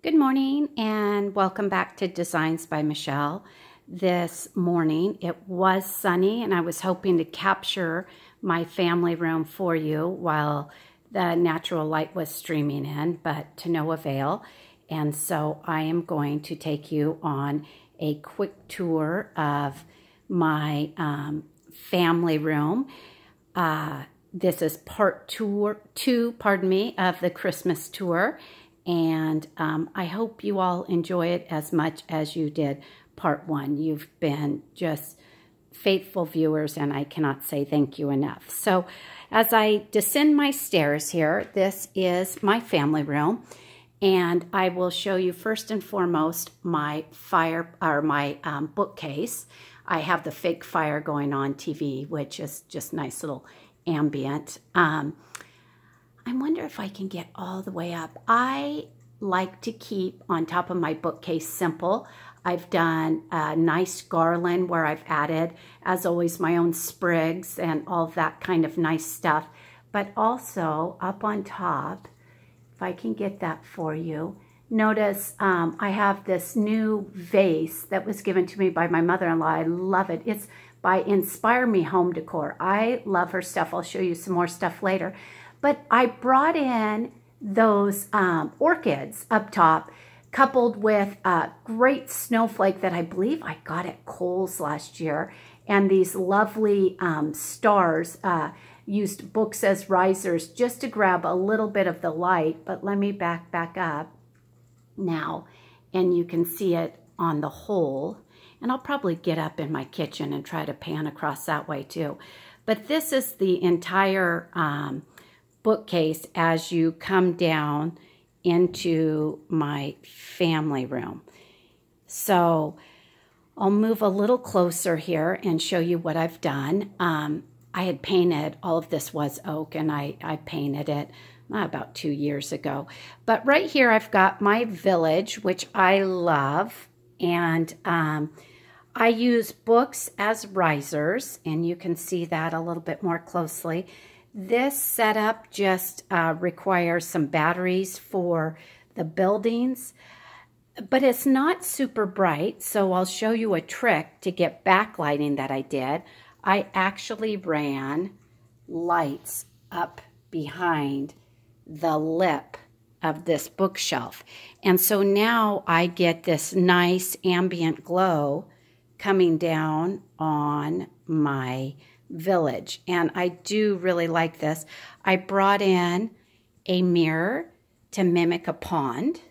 Good morning and welcome back to Designs by Michelle. This morning it was sunny and I was hoping to capture my family room for you while the natural light was streaming in, but to no avail. And so I am going to take you on a quick tour of my family room. This is part two, of the Christmas tour. And I hope you all enjoy it as much as you did part one. You've been just faithful viewers, and I cannot say thank you enough. So as I descend my stairs here, this is my family room, and I will show you first and foremost my bookcase. I have the fake fire going on TV, which is just nice little ambient. I wonder if I can get all the way up. I like to keep on top of my bookcase simple. I've done a nice garland where I've added, as always, my own sprigs and all that kind of nice stuff. But also up on top, if I can get that for you, notice I have this new vase that was given to me by my mother-in-law. I love it. It's by Inspire Me Home Decor. I love her stuff. I'll show you some more stuff later. But I brought in those orchids up top, coupled with a great snowflake that I believe I got at Kohl's last year, and these lovely stars. Used books as risers just to grab a little bit of the light. But let me back up now, and you can see it on the whole. And I'll probably get up in my kitchen and try to pan across that way too. But this is the entire bookcase as you come down into my family room. So I'll move a little closer here and show you what I've done. I had painted, all of this was oak, and I painted it about 2 years ago. But right here I've got my village, which I love, and I use books as risers, and you can see that a little bit more closely. This setup just requires some batteries for the buildings, but it's not super bright, so I'll show you a trick to get backlighting that I did. I actually ran lights up behind the lip of this bookshelf, and so now I get this nice ambient glow coming down on my village, and I do really like this. I brought in a mirror to mimic a pond,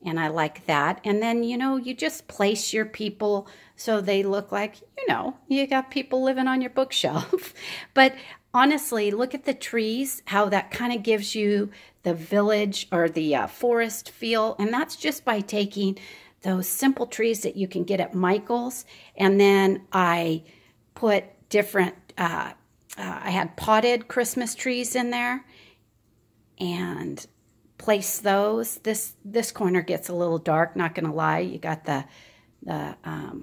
and I like that. And then, you know, you just place your people so they look like, you know, you got people living on your bookshelf. But honestly, look at the trees, how that kind of gives you the village or the forest feel, and that's just by taking those simple trees that you can get at Michael's, and then I put different, I had potted Christmas trees in there and place those. This corner gets a little dark, not gonna lie. You got the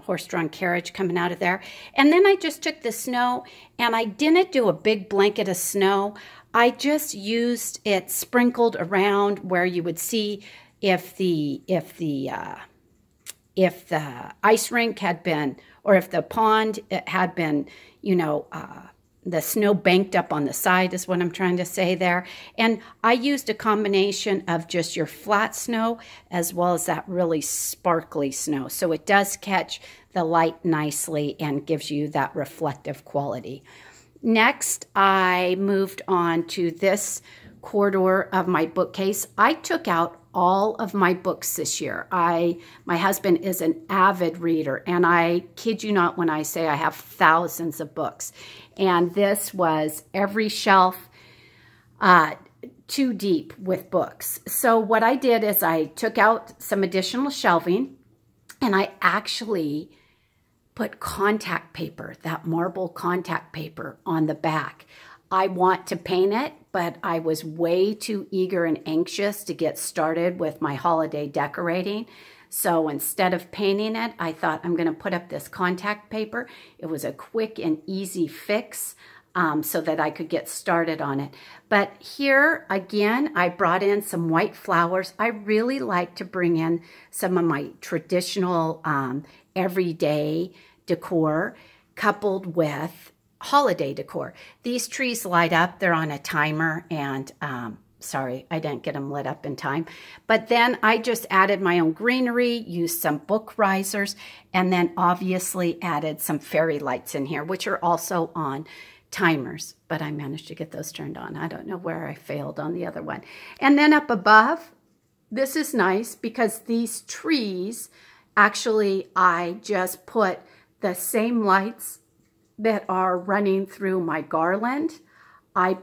horse-drawn carriage coming out of there. And then I just took the snow, and I didn't do a big blanket of snow. I just used it sprinkled around where you would see if the ice rink had been, or if the pond had been, you know, the snow banked up on the side is what I'm trying to say there. And I used a combination of just your flat snow as well as that really sparkly snow. So it does catch the light nicely and gives you that reflective quality. Next, I moved on to this corridor of my bookcase. I took out all of my books this year. My husband is an avid reader, and I kid you not when I say I have thousands of books. And this was every shelf too deep with books. So what I did is I took out some additional shelving, and I actually put contact paper, that marble contact paper, on the back. I want to paint it, but I was way too eager and anxious to get started with my holiday decorating. So instead of painting it, I thought I'm going to put up this contact paper. It was a quick and easy fix. so that I could get started on it. But here, again, I brought in some white flowers. I really like to bring in some of my traditional everyday decor coupled with holiday decor. These trees light up. They're on a timer, and sorry, I didn't get them lit up in time. But then I just added my own greenery, used some book risers, and then obviously added some fairy lights in here, which are also on timers. But I managed to get those turned on. I don't know where I failed on the other one. And then up above, this is nice because these trees, actually, I just put the same lights that are running through my garland. I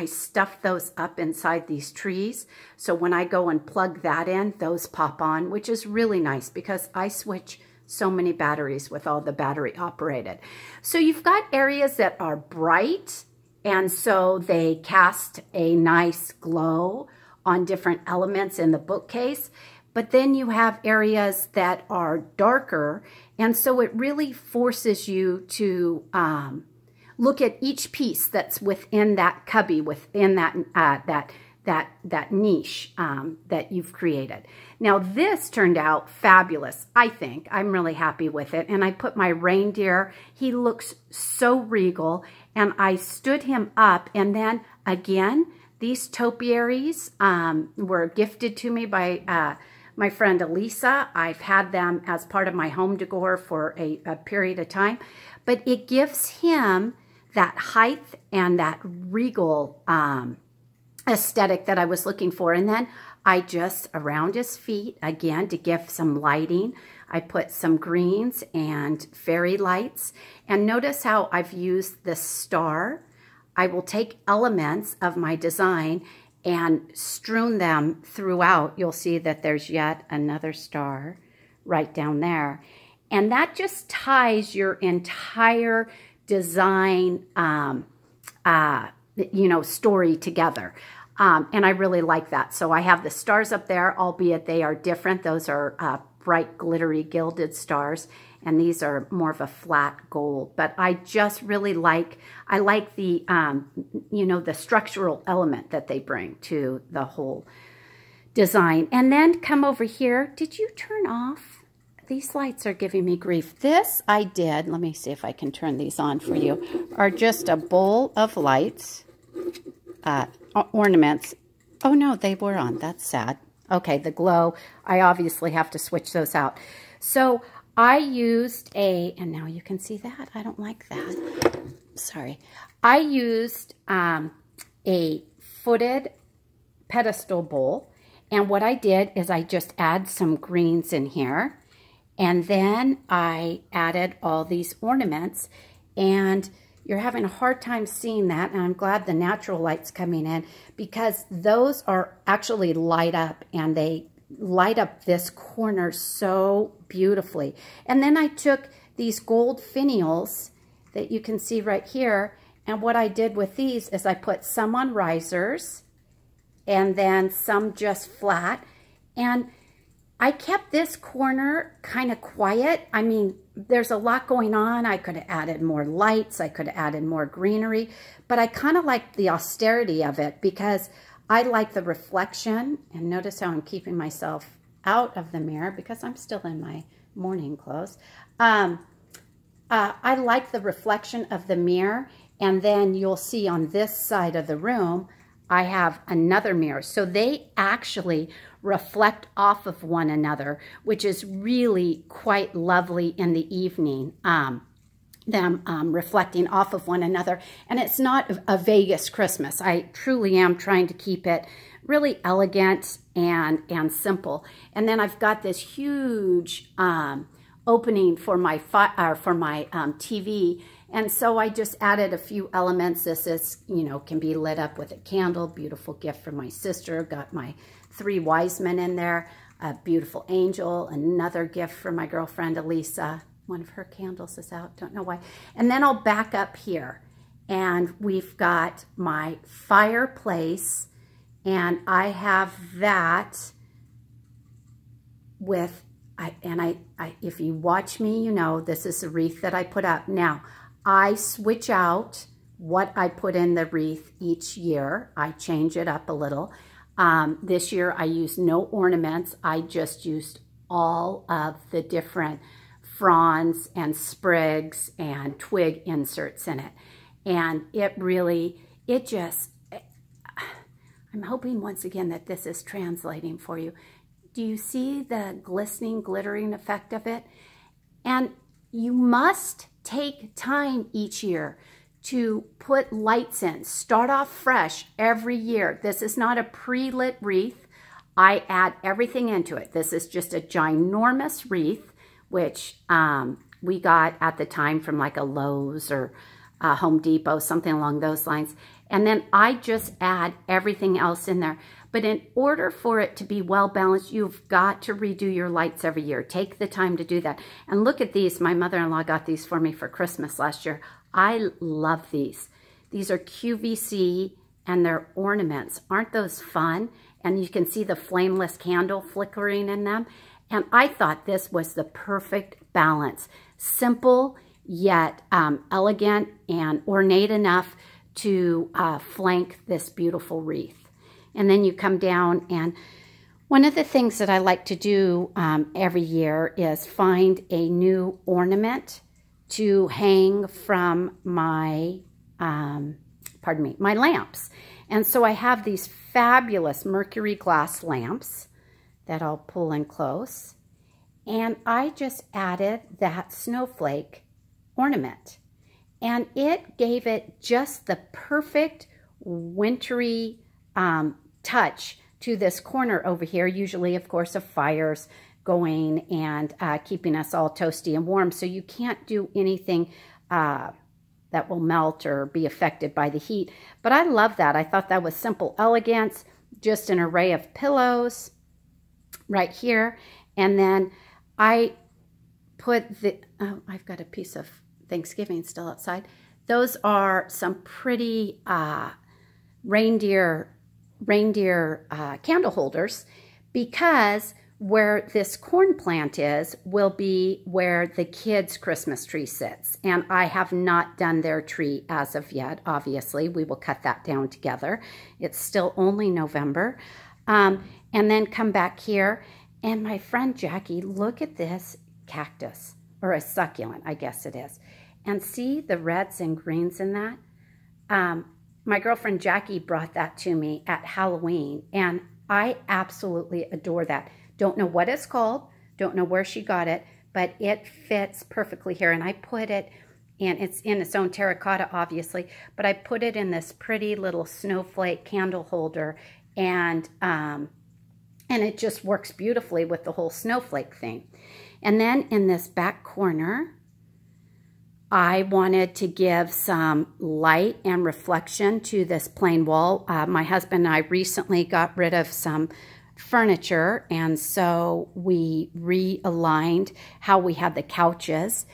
stuffed those up inside these trees. So when I go and plug that in, those pop on, which is really nice because I switch so many batteries with all the battery operated. So you've got areas that are bright, and so they cast a nice glow on different elements in the bookcase. But then you have areas that are darker, and so it really forces you to look at each piece that's within that cubby, within that that niche that you've created. Now this turned out fabulous, I think. I'm really happy with it. And I put my reindeer, he looks so regal, and I stood him up. And then again, these topiaries were gifted to me by my friend Elisa. I've had them as part of my home decor for a period of time, but it gives him that height and that regal aesthetic that I was looking for. And then I just, around his feet, again, to give some lighting, I put some greens and fairy lights. And notice how I've used this star. I will take elements of my design and strewn them throughout. You'll see that there's yet another star right down there. And that just ties your entire design, story together. And I really like that. So I have the stars up there, albeit they are different. Those are bright, glittery, gilded stars. And these are more of a flat gold. But I just really like the, the structural element that they bring to the whole design. And then come over here. Did you turn off? These lights are giving me grief. This I did. Let me see if I can turn these on for you. Are just a bowl of lights, ornaments. Oh no, they were on. That's sad. Okay, the glow. I obviously have to switch those out. So I used and now you can see that. I don't like that. Sorry. I used a footed pedestal bowl. And what I did is I just add some greens in here. And then I added all these ornaments, and you're having a hard time seeing that, and I'm glad the natural light's coming in because those are actually light up, and they light up this corner so beautifully. And then I took these gold finials that you can see right here, and what I did with these is I put some on risers and then some just flat, and I kept this corner kind of quiet. I mean, there's a lot going on. I could have added more lights. I could have added more greenery. But I kind of like the austerity of it because I like the reflection. And notice how I'm keeping myself out of the mirror because I'm still in my morning clothes. I like the reflection of the mirror. And then you'll see on this side of the room, I have another mirror. So they actually reflect off of one another, which is really quite lovely in the evening, them reflecting off of one another. And it's not a Vegas Christmas. I truly am trying to keep it really elegant and simple. And then I've got this huge opening for my TV. And so I just added a few elements. This is, can be lit up with a candle. Beautiful gift from my sister. Got my 3 wise men in there. A beautiful angel. Another gift from my girlfriend, Elisa. One of her candles is out. Don't know why. And then I'll back up here. And we've got my fireplace. And I have that with, if you watch me, this is a wreath that I put up. Now, I switch out what I put in the wreath each year. I change it up a little. This year I used no ornaments. I just used all of the different fronds and sprigs and twig inserts in it. And it really, I'm hoping once again that this is translating for you. Do you see the glistening, glittering effect of it? And you must take time each year to put lights in. Start off fresh every year. This is not a pre-lit wreath. I add everything into it. This is just a ginormous wreath, which we got at the time from like a Lowe's or a Home Depot, something along those lines. And then I just add everything else in there. But in order for it to be well balanced, you've got to redo your lights every year. Take the time to do that. And look at these. My mother-in-law got these for me for Christmas last year. I love these. These are QVC and they're ornaments. Aren't those fun? And you can see the flameless candle flickering in them. And I thought this was the perfect balance. Simple, yet elegant and ornate enough to flank this beautiful wreath. And then you come down, and one of the things that I like to do every year is find a new ornament to hang from my, my lamps. And so I have these fabulous mercury glass lamps that I'll pull in close. And I just added that snowflake ornament. And it gave it just the perfect wintry touch to this corner over here. Usually, of course, a fire's going and keeping us all toasty and warm. So you can't do anything that will melt or be affected by the heat. But I love that. I thought that was simple elegance, just an array of pillows right here. And then I put the, oh, I've got a piece of Thanksgiving still outside. Those are some pretty reindeer candle holders, because where this corn plant is will be where the kids' Christmas tree sits. And I have not done their tree as of yet. Obviously, we will cut that down together. It's still only November. And then come back here. And my friend Jackie, look at this cactus, or a succulent, I guess it is. And see the reds and greens in that? My girlfriend Jackie brought that to me at Halloween, and I absolutely adore that. Don't know what it's called, don't know where she got it, but it fits perfectly here. And I put it, and it's in its own terracotta, obviously, but I put it in this pretty little snowflake candle holder, and it just works beautifully with the whole snowflake thing. And then in this back corner, I wanted to give some light and reflection to this plain wall. My husband and I recently got rid of some furniture, and so we realigned how we had the couches,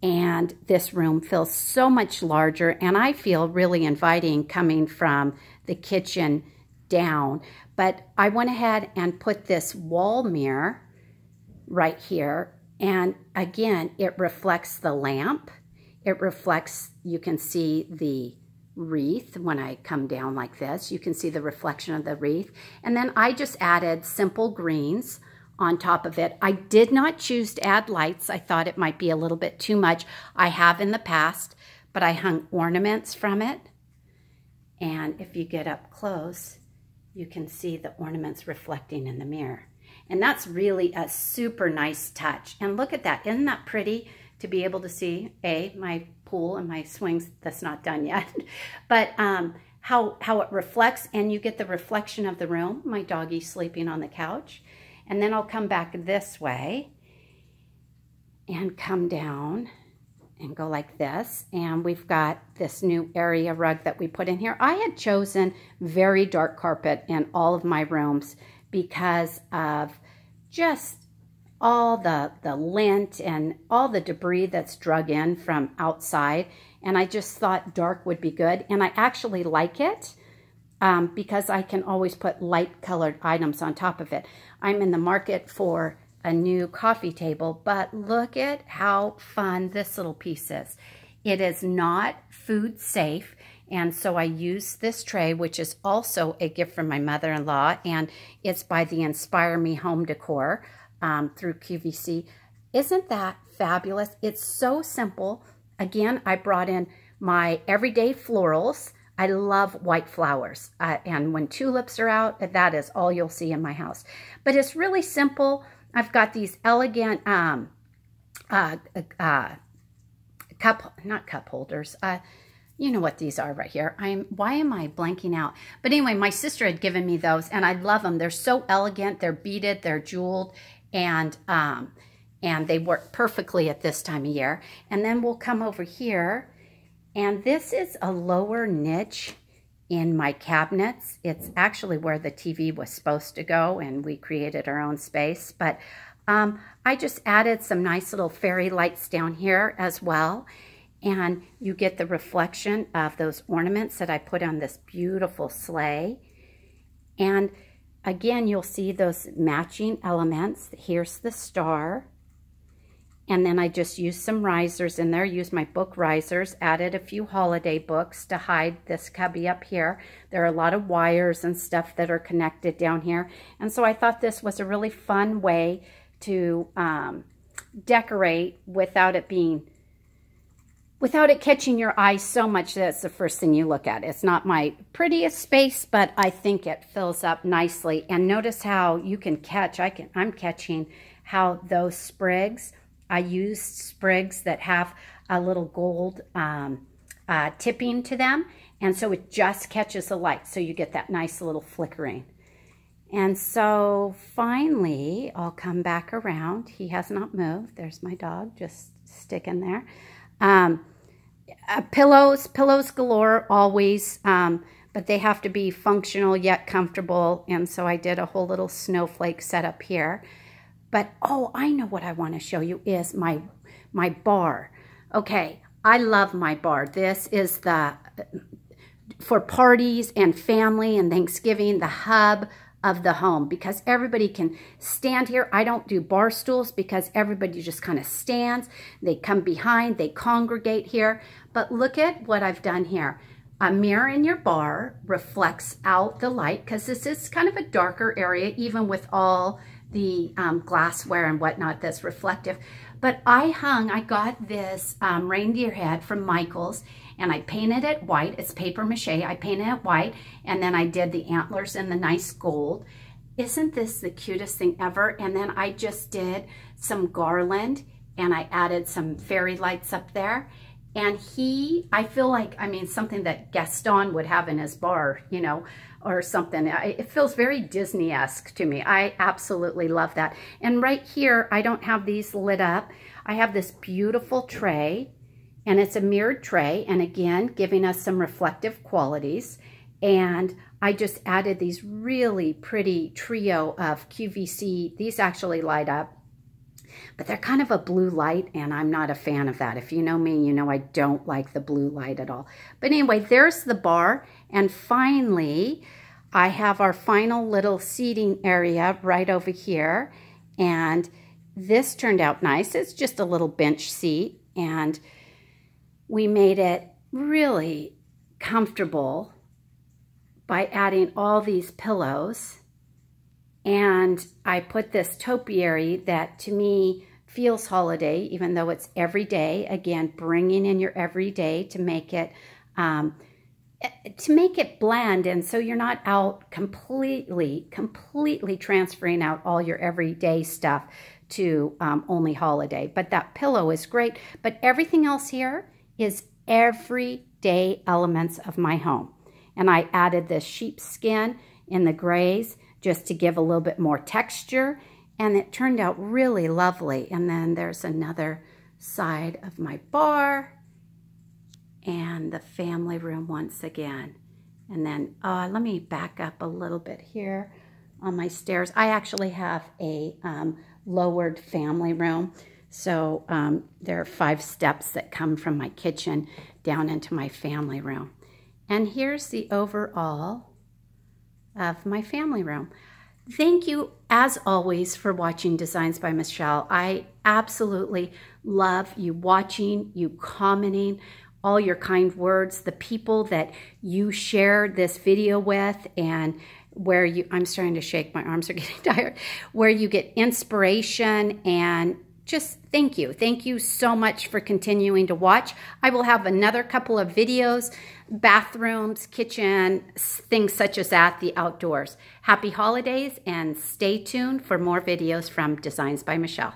and this room feels so much larger, and I feel really inviting coming from the kitchen down. But I went ahead and put this wall mirror right here, and again, it reflects the lamp. It reflects, you can see the wreath when I come down like this. You can see the reflection of the wreath. And then I just added simple greens on top of it. I did not choose to add lights. I thought it might be a little bit too much. I have in the past, but I hung ornaments from it. And if you get up close, you can see the ornaments reflecting in the mirror. And that's really a super nice touch. And look at that. Isn't that pretty? To be able to see, my pool and my swings, that's not done yet, but how it reflects, and you get the reflection of the room. My doggy's sleeping on the couch. And then I'll come back this way and come down and go like this. And we've got this new area rug that we put in here. I had chosen very dark carpet in all of my rooms because of just all the lint and all the debris that's drug in from outside. And I just thought dark would be good. And I actually like it because I can always put light colored items on top of it. I'm in the market for a new coffee table, but look at how fun this little piece is. It is not food safe. And so I used this tray, which is also a gift from my mother-in-law, and it's by the Inspire Me Home Decor through QVC. Isn't that fabulous? It's so simple. Again, I brought in my everyday florals. I love white flowers. And when tulips are out, that is all you'll see in my house. But it's really simple. I've got these elegant not cup holders. You know what these are right here. Why am I blanking out? But anyway, my sister had given me those, and I love them. They're so elegant. They're beaded. They're jeweled, and they work perfectly at this time of year. And then we'll come over here, and this is a lower niche in my cabinets. It's actually where the TV was supposed to go, and we created our own space. But I just added some nice little fairy lights down here as well. And you get the reflection of those ornaments that I put on this beautiful sleigh. And again, you'll see those matching elements. Here's the star. And then I just used some risers in there, used my book risers, added a few holiday books to hide this cubby up here. There are a lot of wires and stuff that are connected down here. And so I thought this was a really fun way to decorate without it catching your eye so much that it's the first thing you look at. It's not my prettiest space, but I think it fills up nicely. And notice how you can catch, I'm catching how those sprigs, I used sprigs that have a little gold tipping to them. And so it just catches the light. So you get that nice little flickering. And so finally, I'll come back around. He has not moved. There's my dog just sticking there. Pillows galore always, but they have to be functional yet comfortable. And so I did a whole little snowflake setup here. But, oh, I know what I want to show you is my bar. Okay, I love my bar. This is for parties and family and Thanksgiving, the hub of the home, because everybody can stand here. I don't do bar stools because everybody just kind of stands. They come behind, they congregate here. But look at what I've done here. A mirror in your bar reflects out the light because this is kind of a darker area, even with all the glassware and whatnot that's reflective. But I got this reindeer head from Michael's, and I painted it white. It's paper mache. I painted it white, and then I did the antlers in the nice gold. Isn't this the cutest thing ever? And then I just did some garland, and I added some fairy lights up there. And I feel like, something that Gaston would have in his bar, you know, or something. It feels very Disney-esque to me. I absolutely love that. And right here, I don't have these lit up. I have this beautiful tray, and it's a mirrored tray, and again, giving us some reflective qualities. And I just added these really pretty trio of QVC. These actually light up, but they're kind of a blue light, and I'm not a fan of that. If you know me, you know I don't like the blue light at all. But anyway, there's the bar, and finally, I have our final little seating area right over here, and this turned out nice. It's just a little bench seat, and we made it really comfortable by adding all these pillows. And I put this topiary that to me feels holiday, even though it's every day. Again, bringing in your everyday to make it blend, and so you're not out completely transferring out all your everyday stuff to only holiday. But that pillow is great. But everything else here is everyday elements of my home. And I added this sheepskin in the grays just to give a little bit more texture, and it turned out really lovely. And then there's another side of my bar and the family room once again. And then let me back up a little bit here on my stairs. I actually have a lowered family room. So there are 5 steps that come from my kitchen down into my family room. And here's the overall of my family room. Thank you, as always, for watching Designs by Michelle. I absolutely love you watching, you commenting, all your kind words, the people that you share this video with, and where you, I'm starting to shake, my arms are getting tired, where you get inspiration, and just thank you. Thank you so much for continuing to watch. I will have another couple of videos, bathrooms, kitchen, things such as that, the outdoors. Happy holidays, and stay tuned for more videos from Designs by Michelle.